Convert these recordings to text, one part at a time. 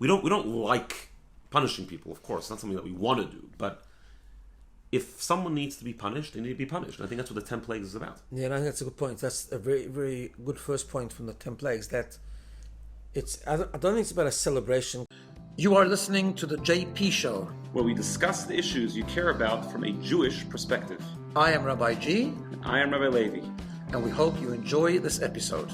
we don't like punishing people, of course. It's not something that we want to do, but if someone needs to be punished, they need to be punished. And I think that's what the 10 plagues is about. Yeah, and I think that's a good point. That's a very, very good first point from the 10 plagues, that I don't think it's about a celebration. You are listening to the JP Show, where we discuss the issues you care about from a Jewish perspective. I am Rabbi G. And I am Rabbi Levi. And we hope you enjoy this episode.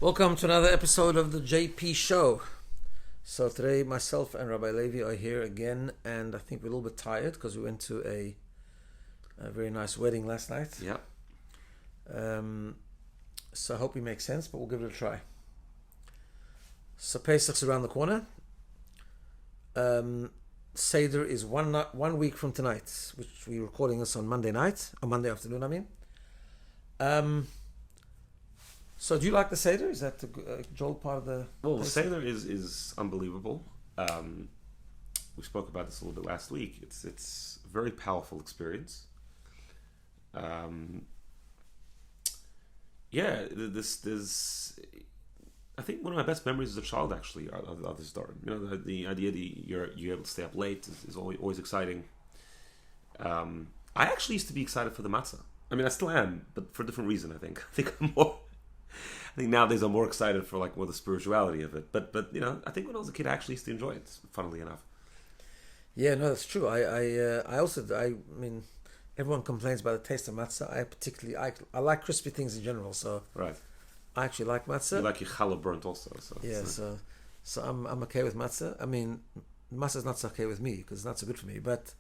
Welcome to another episode of the JP Show. So today myself and Rabbi Levi are here again, and I think we're a little bit tired because we went to a very nice wedding last night. Yeah. So I hope we make sense, but we'll give it a try. So Pesach's around the corner. Seder is one week from tonight, which we're recording this on Monday night, or Monday afternoon, I mean. So do you like the Seder? Is that the Joel part of the... Well, the Seder is unbelievable. We spoke about this a little bit last week. It's a very powerful experience. There's I think one of my best memories as a child actually are the start. You know, the idea that you're able to stay up late is always exciting. I actually used to be excited for the matzah. I mean, I still am, but for a different reason. I think I think nowadays I'm more excited for like more the spirituality of it. But you know, I think when I was a kid, I actually used to enjoy it. Funnily enough. Yeah, no, that's true. I mean, everyone complains about the taste of matzah. I like crispy things in general. So right. I actually like matzah. You like your challah burnt also. So yeah, so I'm okay with matzah. I mean, matzah is not so okay with me because it's not so good for me. But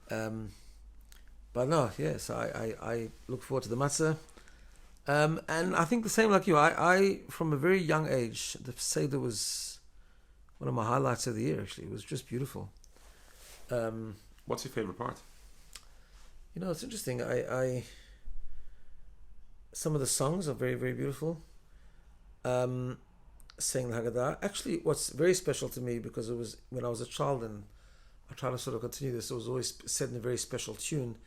no, yeah. So I look forward to the matzah. And I think the same like you. I from a very young age, the Seder was one of my highlights of the year. Actually, it was just beautiful. What's your favorite part? You know, it's interesting. I some of the songs are very, very beautiful. Saying the Haggadah. Actually, what's very special to me, because it was when I was a child, and I try to sort of continue this, it was always said in a very special tune,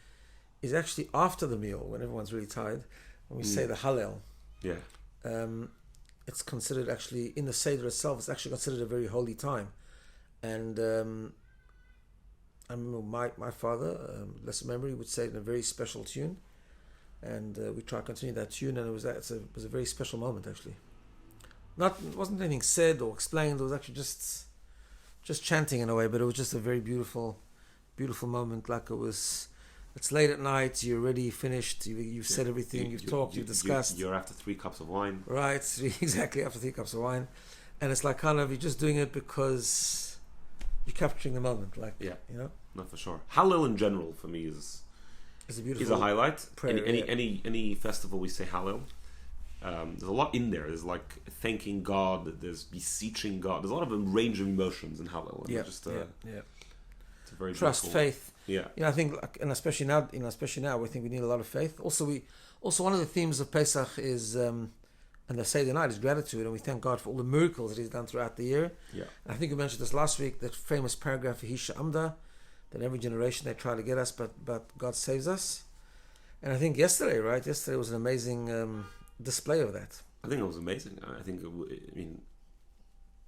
is actually after the meal, when everyone's really tired, when we say the Hallel. Yeah. It's considered actually, in the Seder itself, it's actually considered a very holy time. And I remember my father, blessed memory, would say it in a very special tune. And we try to continue that tune, and it was a very special moment actually. It wasn't anything said or explained. It was actually just chanting in a way, but it was just a very beautiful moment. Like it's late at night. You're already finished. You've said everything. You've talked. You've discussed. You're after 3 cups of wine. Right, exactly, after 3 cups of wine, and it's like kind of you're just doing it because you're capturing the moment. Like you know. No, for sure. Hallel in general for me is a highlight. Prayer, any festival we say Hallel. There's a lot in there. There's like thanking God. There's beseeching God. There's a lot of a range of emotions in Hallel. It's a very trust, beautiful. Faith. Yeah. I think, and especially now, we think we need a lot of faith. Also, one of the themes of Pesach is, and the Seder night is gratitude, and we thank God for all the miracles that He's done throughout the year. Yeah. And I think we mentioned this last week. That famous paragraph, Hisha Amda. That every generation they try to get us, but God saves us. And I think yesterday was an amazing display of that. I think it was amazing.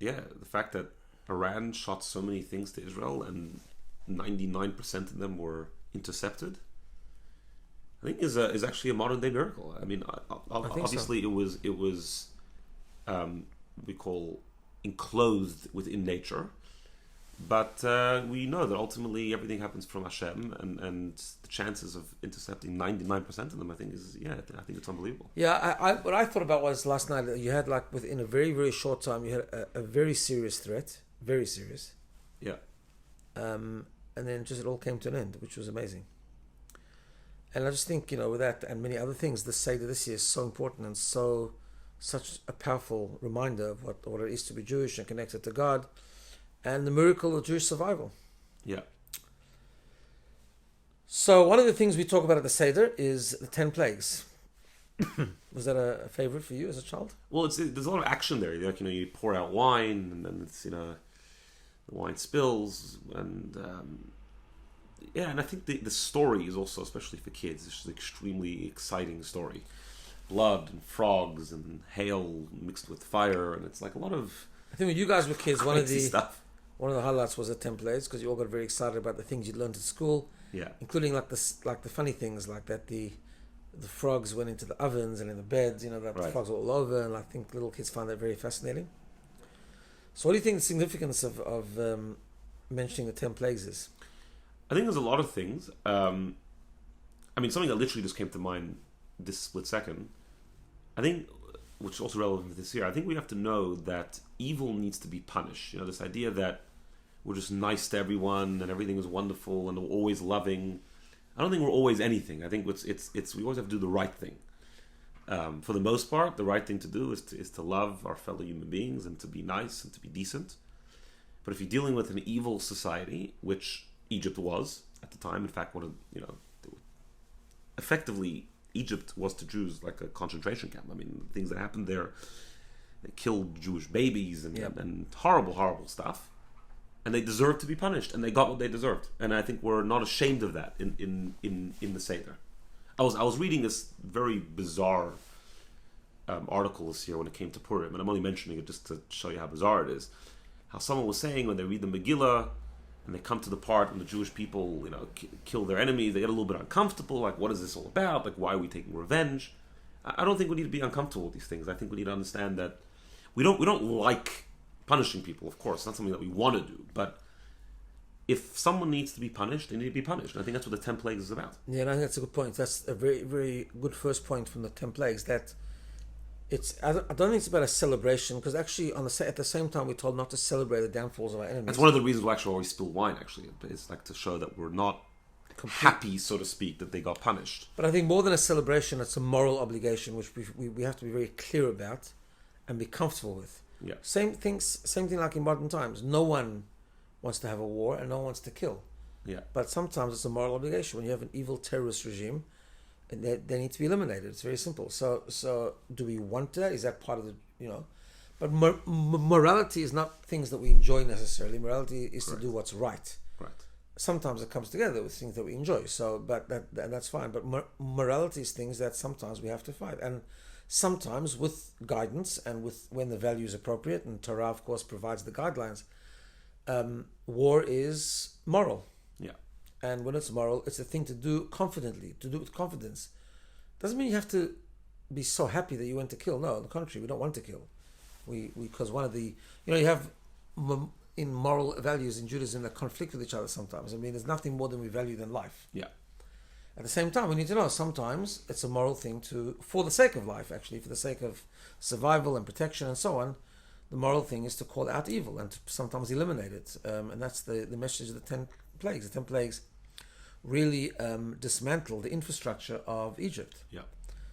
The fact that Iran shot so many things to Israel and 99% of them were intercepted, I think is actually a modern day miracle. I mean, obviously so. It was we call enclosed within nature. But we know that ultimately everything happens from Hashem, and the chances of intercepting 99% of them, I think it's unbelievable. Yeah, what I thought about was last night that you had, like, within a very, very short time, you had a very serious threat, very serious. Yeah. And then just it all came to an end, which was amazing. And I just think, with that and many other things, the Seder this year is so important and such a powerful reminder of what it is to be Jewish and connected to God. And the miracle of Jewish survival. Yeah. So one of the things we talk about at the Seder is the 10 plagues. Was that a favorite for you as a child? Well, there's a lot of action there. Like, you pour out wine, and then it's, the wine spills, and and I think the story is also, especially for kids, it's just an extremely exciting story. blood and frogs and hail mixed with fire, and it's like a lot of I think when you guys were kids, one of crazy the stuff. one of the highlights was the templates because you all got very excited about the things you learned at school, Yeah, including like the funny things like that the frogs went into the ovens and in the beds, that the Right. frogs were all over, and I think little kids find that very fascinating. So, what do you think the significance of mentioning the 10 plagues is? I think there's a lot of things. I mean, something that literally just came to mind this split second. I think, which is also relevant to this year, I think we have to know that evil needs to be punished. This idea that we're just nice to everyone and everything is wonderful and we're always loving. I don't think we're always anything. I think it's we always have to do the right thing. For the most part, the right thing to do is to love our fellow human beings and to be nice and to be decent. But if you're dealing with an evil society, which Egypt was at the time, in fact, effectively Egypt was to Jews like a concentration camp. I mean, the things that happened there, they killed Jewish babies and horrible, horrible stuff. And they deserved to be punished, and they got what they deserved. And I think we're not ashamed of that in the Seder. I was reading this very bizarre article this year when it came to Purim, and I'm only mentioning it just to show you how bizarre it is. How someone was saying when they read the Megillah and they come to the part when the Jewish people, kill their enemies, they get a little bit uncomfortable. Like, what is this all about? Like, why are we taking revenge? I don't think we need to be uncomfortable with these things. I think we need to understand that we don't like punishing people. Of course, it's not something that we want to do. But if someone needs to be punished, they need to be punished. And I think that's what the 10 plagues is about. Yeah, and I think that's a good point. That's a very, very good first point from the 10 plagues. That I don't think it's about a celebration, because actually at the same time we're told not to celebrate the downfalls of our enemies. That's one of the reasons we actually always spill wine, actually. It's like to show that we're not happy, so to speak, that they got punished. But I think more than a celebration, it's a moral obligation which we have to be very clear about and be comfortable with. Yeah. Same thing like in modern times. No one wants to have a war and no one wants to kill. Yeah. But sometimes it's a moral obligation. When you have an evil terrorist regime, and they need to be eliminated. It's very simple. So do we want that? Is that part of the, But morality is not things that we enjoy necessarily. Morality is to do what's right. Right. Sometimes it comes together with things that we enjoy. So, but that's fine. But morality is things that sometimes we have to fight, and sometimes with guidance and with when the value is appropriate. And Torah, of course, provides the guidelines. War is moral. Yeah. And when it's moral, it's a thing to do confidently, to do with confidence. Doesn't mean you have to be so happy that you went to kill. No, on the contrary, we don't want to kill. Because one of the, you have in moral values in Judaism that conflict with each other sometimes. I mean, there's nothing more than we value than life. Yeah. At the same time, we need to know sometimes it's a moral thing for the sake of life, actually, for the sake of survival and protection and so on. The moral thing is to call out evil and to sometimes eliminate it. And that's the message of the 10 plagues. The 10 plagues really dismantle the infrastructure of Egypt. Yeah.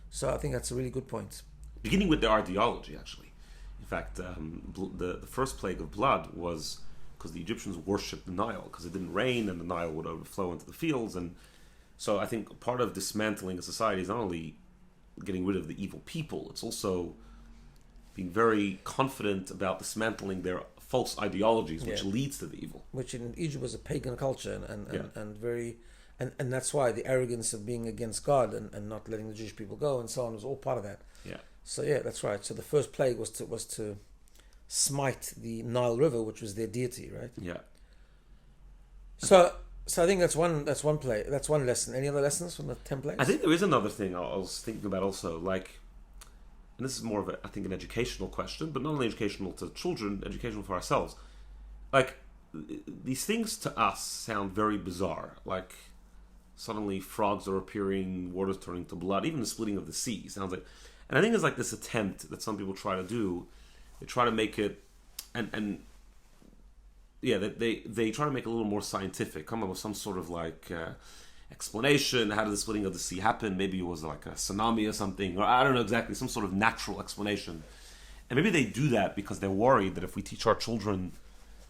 So I think that's a really good point. Beginning with their ideology, actually. In fact, the first plague of blood was because the Egyptians worshipped the Nile, because it didn't rain and the Nile would overflow into the fields. And so I think part of dismantling a society is not only getting rid of the evil people, it's also being very confident about dismantling their false ideologies, which leads to the evil. Which in Egypt was a pagan culture and very... And that's why the arrogance of being against God and not letting the Jewish people go and so on was all part of that. Yeah. So yeah, that's right. So the first plague was to smite the Nile River, which was their deity, right? Yeah. So I think that's one plague. That's one lesson. Any other lessons from the 10 plagues? I think there is another thing I was thinking about also, like, and this is more of an educational question, but not only educational to children, educational for ourselves. Like, these things to us sound very bizarre. Like, suddenly frogs are appearing, water's turning to blood, even the splitting of the sea sounds like... And I think it's like this attempt that some people try to do. They try to make it... And they try to make it a little more scientific, come up with some sort of like explanation. How did the splitting of the sea happen? Maybe it was like a tsunami or something, or I don't know exactly, some sort of natural explanation. And maybe they do that because they're worried that if we teach our children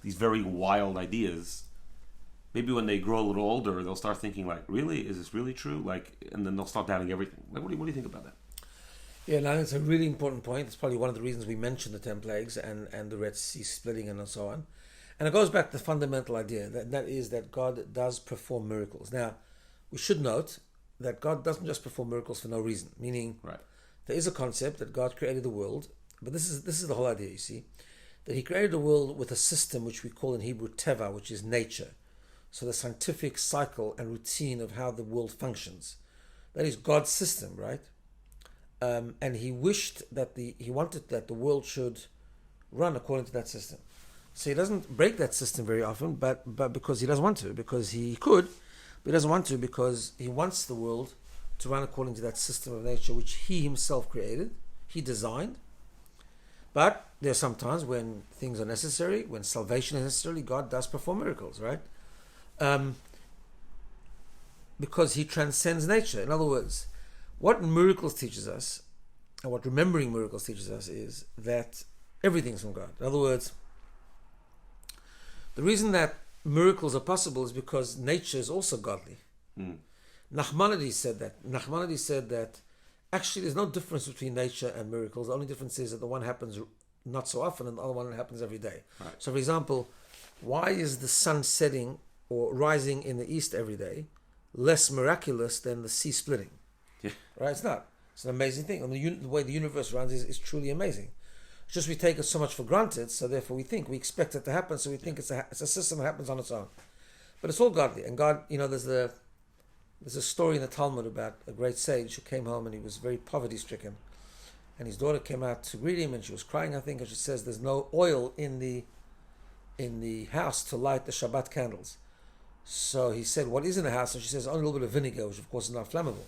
these very wild ideas, maybe when they grow a little older, they'll start thinking like, really? Is this really true? Like, and then they'll start doubting everything. Like, what do you think about that? Yeah, no, it's a really important point. It's probably one of the reasons we mentioned the 10 plagues and the Red Sea splitting and so on. And it goes back to the fundamental idea that is that God does perform miracles. Now, we should note that God doesn't just perform miracles for no reason. Meaning, right. there is a concept that God created the world, but this is the whole idea, you see, that he created the world with a system which we call in Hebrew teva, which is nature. So the scientific cycle and routine of how the world functions. That is God's system, right? And he wanted that the world should run according to that system. So he doesn't break that system very often, but because he doesn't want to, because he could, but he doesn't want to because he wants the world to run according to that system of nature which he himself created, he designed. But there are some times when things are necessary, when salvation is necessary, God does perform miracles, right? Because he transcends nature. In other words, what miracles teaches us, and what remembering miracles teaches us, is that everything's from God. In other words, the reason that miracles are possible is because nature is also godly. Nachmanides said that. Nachmanides said that actually there's no difference between nature and miracles. The only difference is that the one happens not so often and the other one happens every day. Right. So for example, why is the sun setting or rising in the east every day less miraculous than the sea splitting? Yeah. Right? It's not. It's an amazing thing. I mean, the way the universe runs is truly amazing. It's just we take it so much for granted, so therefore we expect it to happen, so we think it's a system that happens on its own. But it's all godly. And God, there's a story in the Talmud about a great sage who came home and he was very poverty-stricken. And his daughter came out to greet him and she was crying, I think, and she says there's no oil in the house to light the Shabbat candles. So he said, what is in the house? And she says, only a little bit of vinegar, which of course is not flammable.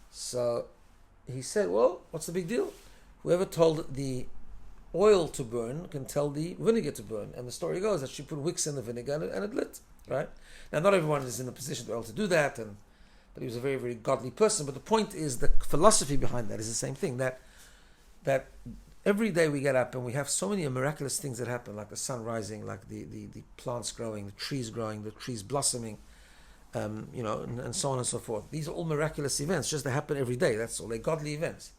So he said, well, what's the big deal? Whoever told the oil to burn can tell the vinegar to burn. And the story goes that she put wicks in the vinegar and it lit, right? Now, not everyone is in a position to be able to do that, but he was a very, very godly person. But the point is, the philosophy behind that is the same thing, that every day we get up and we have so many miraculous things that happen, like the sun rising, like the plants growing, the trees growing, the trees blossoming, and so on and so forth. These are all miraculous events, just they happen every day. That's all. They're godly events.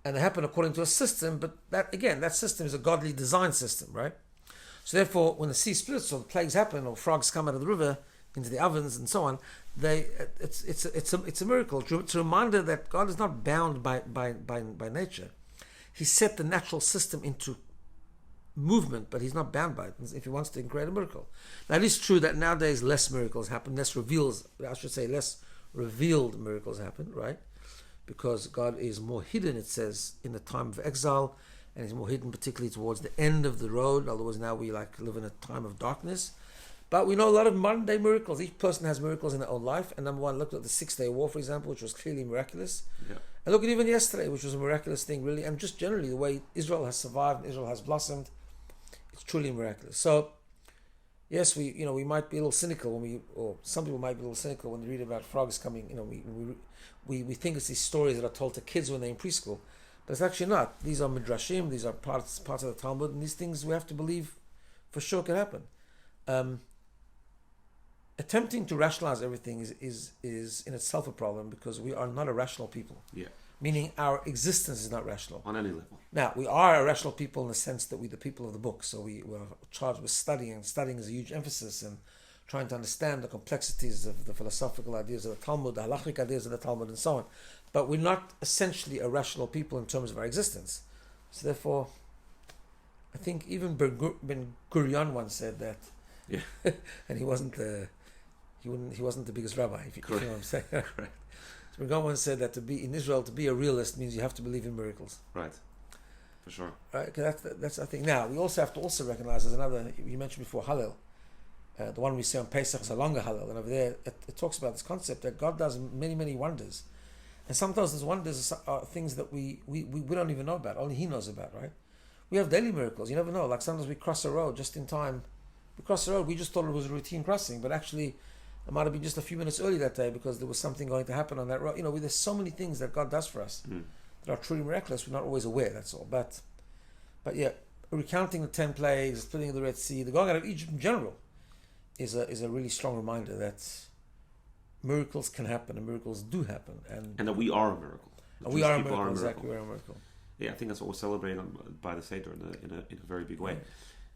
And they happen according to a system, but that system is a godly design system, right? So therefore, when the sea splits or the plagues happen or frogs come out of the river into the ovens and so on, it's a miracle. It's a reminder that God is not bound by nature. He set the natural system into movement, but he's not bound by it if he wants to create a miracle. Now, it is true that nowadays less miracles happen, less revealed miracles happen, right? Because God is more hidden, it says, in the time of exile, and he's more hidden particularly towards the end of the road. In other words, now we live in a time of darkness. But we know a lot of modern day miracles. Each person has miracles in their own life. And number one, look at the 6-day war, for example, which was clearly miraculous. Yeah. And look at even yesterday, which was a miraculous thing, really. And just generally, the way Israel has survived, Israel has blossomed, it's truly miraculous. So, yes, we might be a little cynical or some people might be a little cynical when they read about frogs coming. We think it's these stories that are told to kids when they're in preschool, but it's actually not. These are midrashim. These are parts of the Talmud, and these things we have to believe for sure can happen. Attempting to rationalize everything is in itself a problem because we are not a rational people. Yeah. Meaning our existence is not rational. On any level. Now, we are a rational people in the sense that we're the people of the book. So we were charged with studying, and studying is a huge emphasis, and trying to understand the complexities of the philosophical ideas of the Talmud, the halachic ideas of the Talmud, and so on. But we're not essentially a rational people in terms of our existence. So therefore, I think even Ben Gurion once said that. Yeah. And he wasn't the biggest rabbi, if you know what I'm saying. Right. So Ben Gurion once said that to be in Israel, to be a realist means you have to believe in miracles. Right. For sure. Right. That's I think. Now we also have to recognize there's another. You mentioned before Hallel. The one we say on Pesach is a longer Hallel, and over there it talks about this concept that God does many, many wonders, and sometimes those wonders are things that we don't even know about. Only He knows about, right? We have daily miracles. You never know. Like sometimes we cross a road just in time. We cross the road. We just thought it was a routine crossing, but actually it might have been just a few minutes early that day because there was something going to happen on that road. There's so many things that God does for us that are truly miraculous. We're not always aware. That's all. But yeah, recounting the 10 plagues, splitting of the Red Sea, the going out of Egypt in general, is a really strong reminder that miracles can happen and miracles do happen, and that we are a miracle. We are a miracle. Exactly, we're a miracle. Yeah, I think that's what we're celebrating by the Seder in a very big way.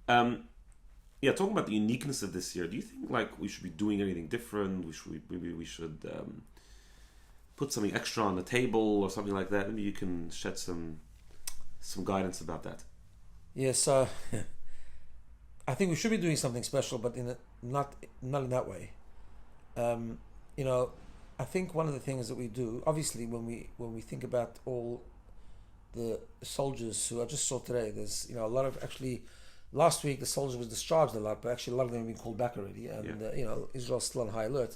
Yeah. Talking about the uniqueness of this year, do you think we should be doing anything different? We should put something extra on the table or something like that. Maybe you can shed some guidance about that. Yeah, so I think we should be doing something special, but not in that way. I think one of the things that we do, obviously, when we think about all the soldiers who I just saw today, there's a lot of, actually last week the soldiers was discharged a lot, but actually a lot of them have been called back already, and Israel's still on high alert,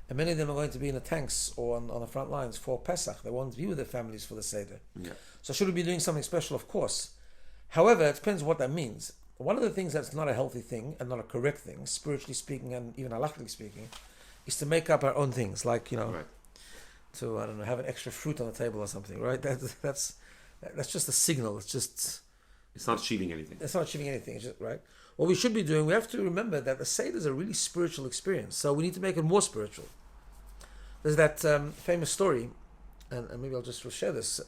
and many of them are going to be in the tanks or on the front lines for Pesach. They want to be with their families for the Seder. Yeah. So should we be doing something special? Of course. However, it depends what that means. One of the things that's not a healthy thing and not a correct thing, spiritually speaking and even halachically speaking, is to make up our own things, like right. to have an extra fruit on the table or something, right? That's just a signal. It's not achieving anything. It's not achieving anything. It's just, right. What we should be doing, we have to remember that the Seder is a really spiritual experience, so we need to make it more spiritual. There's that famous story, and maybe I'll just share this,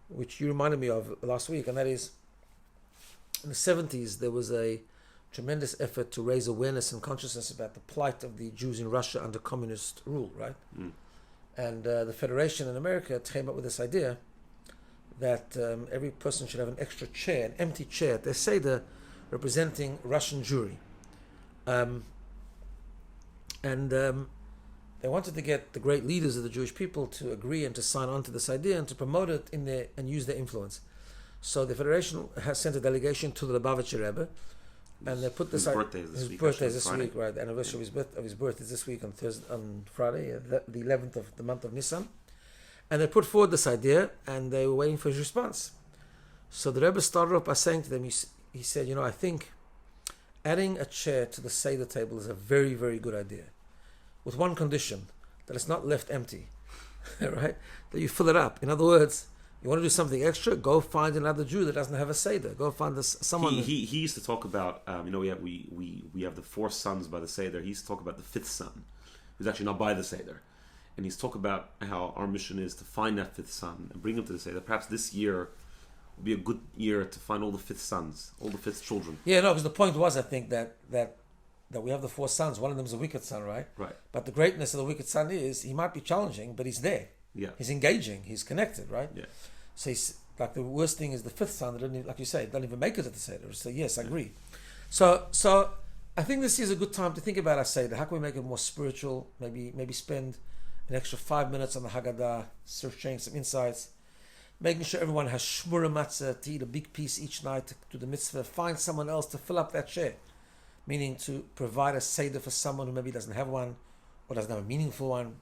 which you reminded me of last week, and that is, in the 70s, there was a tremendous effort to raise awareness and consciousness about the plight of the Jews in Russia under communist rule, right? Mm. And the Federation in America came up with this idea that every person should have an extra chair, an empty chair at their Seder, representing Russian Jewry. They wanted to get the great leaders of the Jewish people to agree and to sign on to this idea and to promote it and use their influence. So the Federation has sent a delegation to the Lubavitcher Rebbe, and they put this. His birthday is this week. Birthday is this week, right? The anniversary of his birth is this week on Friday, the 11th of the month of Nisan. And they put forward this idea, and they were waiting for his response. So the Rebbe started off by saying to them, he said, I think adding a chair to the Seder table is a very, very good idea, with one condition, that it's not left empty, right? That you fill it up. In other words, you want to do something extra, go find another Jew that doesn't have a Seder. Go find someone. He used to talk about, we have the 4 sons by the Seder. He used to talk about the 5th son, who's actually not by the Seder. And he's talk about how our mission is to find that 5th son and bring him to the Seder. Perhaps this year will be a good year to find all the 5th sons, all the 5th children. Yeah, no, because the point was, I think, that we have the 4 sons. One of them is a wicked son, right? Right. But the greatness of the wicked son is he might be challenging, but he's there. Yeah. He's engaging. He's connected, right? Yeah. So he's like, the worst thing is the 5th son that doesn't even, like you say, doesn't even make it to the Seder. So yes, I agree. So I think this is a good time to think about our Seder. How can we make it more spiritual? Maybe spend an extra 5 minutes on the Haggadah, sharing some insights, making sure everyone has shmura matzah to eat a big piece each night to do the mitzvah. Find someone else to fill up that chair, meaning to provide a Seder for someone who maybe doesn't have one or doesn't have a meaningful one.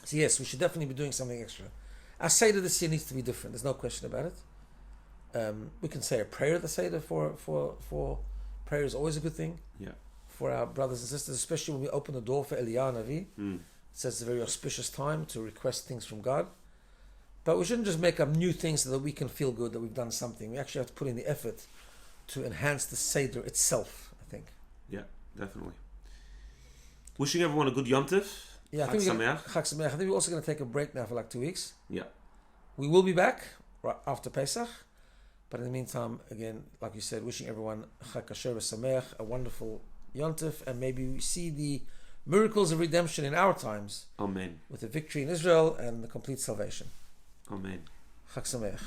So yes, we should definitely be doing something extra. Our Seder this year needs to be different. There's no question about it. We can say a prayer at the Seder for prayer is always a good thing. Yeah. For our brothers and sisters, especially when we open the door for Eliyahu Navi. It says it's a very auspicious time to request things from God. But we shouldn't just make up new things so that we can feel good that we've done something. We actually have to put in the effort to enhance the Seder itself, I think. Yeah, definitely. Wishing everyone a good Yom Tov. Yeah, I think we're also going to take a break now for like 2 weeks. Yeah. We will be back right after Pesach. But in the meantime, again, like you said, wishing everyone Chag Kasher V'Sameach, a wonderful Yom Tov, and maybe we see the miracles of redemption in our times. Amen. With the victory in Israel and the complete salvation. Amen. Chag Sameach.